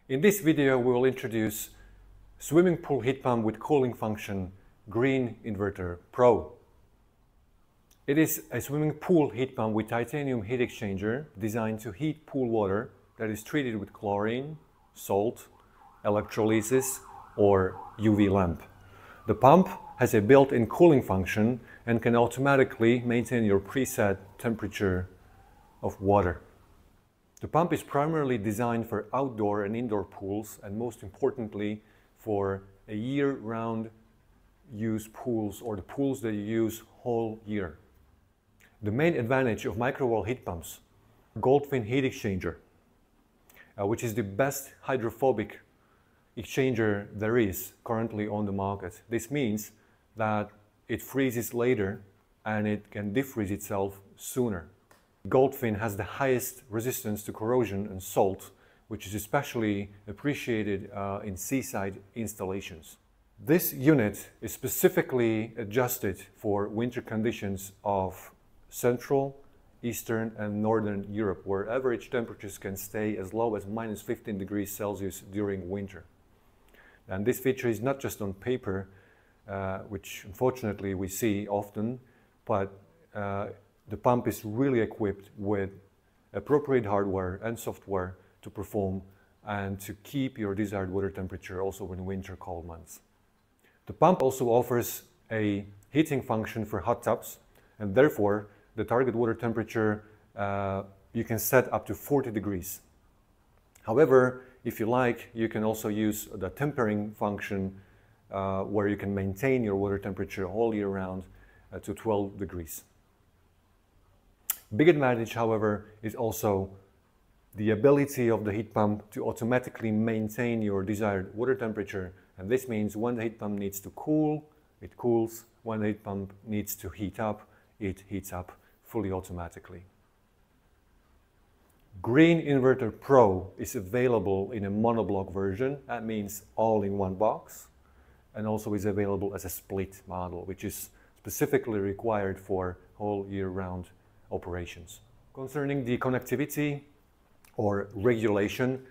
In this video we will introduce swimming pool heat pump with cooling function Green Inverter Pro. It is a swimming pool heat pump with titanium heat exchanger designed to heat pool water that is treated with chlorine, salt, electrolysis or UV lamp. The pump has a built-in cooling function and can automatically maintain your preset temperature of water. The pump is primarily designed for outdoor and indoor pools, and most importantly for a year-round use pools, or the pools that you use whole year. The main advantage of Microwell heat pumps: Goldfin heat exchanger, which is the best hydrophobic exchanger there is currently on the market. This means that it freezes later and it can defreeze itself sooner. Goldfin has the highest resistance to corrosion and salt, which is especially appreciated in seaside installations. This unit is specifically adjusted for winter conditions of Central, Eastern and Northern Europe, where average temperatures can stay as low as -15 degrees Celsius during winter. And this feature is not just on paper, which unfortunately we see often, but the pump is really equipped with appropriate hardware and software to perform and to keep your desired water temperature also in winter cold months. The pump also offers a heating function for hot tubs, and therefore the target water temperature you can set up to 40 degrees. However, if you like, you can also use the tempering function where you can maintain your water temperature all year round to 12 degrees. Big advantage, however, is also the ability of the heat pump to automatically maintain your desired water temperature. And this means when the heat pump needs to cool, it cools. When the heat pump needs to heat up, it heats up fully automatically. Green Inverter Pro is available in a monoblock version. That means all in one box, and also is available as a split model, which is specifically required for whole year-round operations. Concerning the connectivity or regulation,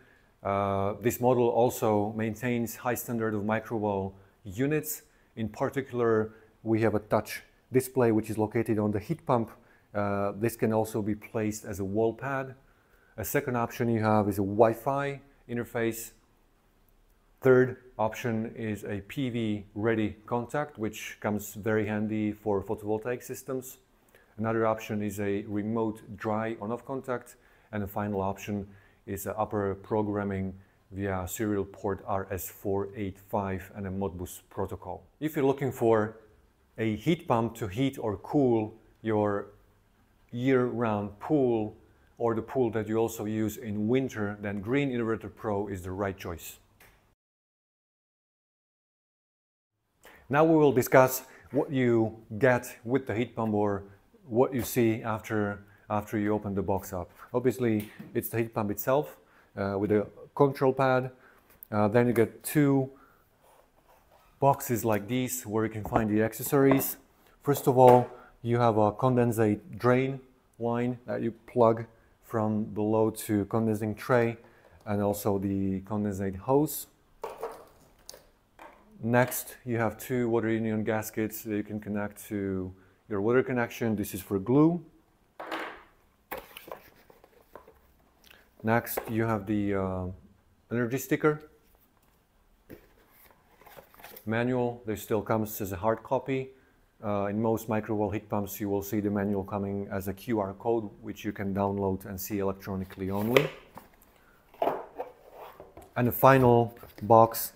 this model also maintains high standard of Microwell units. In particular, we have a touch display which is located on the heat pump. This can also be placed as a wall pad. A second option you have is a Wi-Fi interface. Third option is a PV ready contact, which comes very handy for photovoltaic systems. Another option is a remote dry on-off contact, and the final option is upper programming via serial port RS485 and a Modbus protocol. If you're looking for a heat pump to heat or cool your year-round pool, or the pool that you also use in winter, then Green Inverter Pro is the right choice. Now we will discuss what you get with the heat pump, or what you see after you open the box up. Obviously, it's the heat pump itself with a control pad. Then you get two boxes like these where you can find the accessories. First of all, you have a condensate drain line that you plug from below to condensing tray, and also the condensate hose. Next, you have two water union gaskets that you can connect to your water connection. This is for glue. Next, you have the energy sticker. Manual, this still comes as a hard copy. In most Microwell heat pumps, you will see the manual coming as a QR code, which you can download and see electronically only. And the final box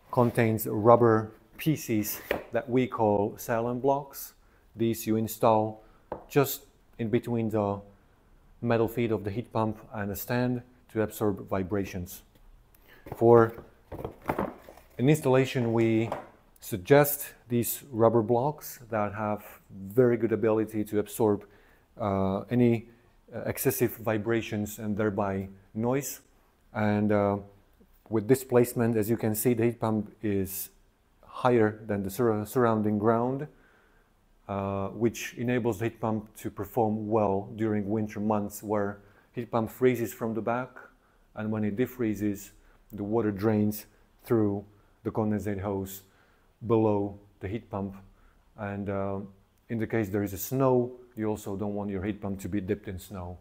contains rubber pieces that we call silent blocks. These you install just in between the metal feet of the heat pump and a stand to absorb vibrations. For an installation, we suggest these rubber blocks that have very good ability to absorb any excessive vibrations and thereby noise. And with this placement, as you can see, the heat pump is higher than the surrounding ground, which enables the heat pump to perform well during winter months where heat pump freezes from the back, and when it defreezes, the water drains through the condensate hose below the heat pump. And in the case there is a snow, you also don't want your heat pump to be dipped in snow.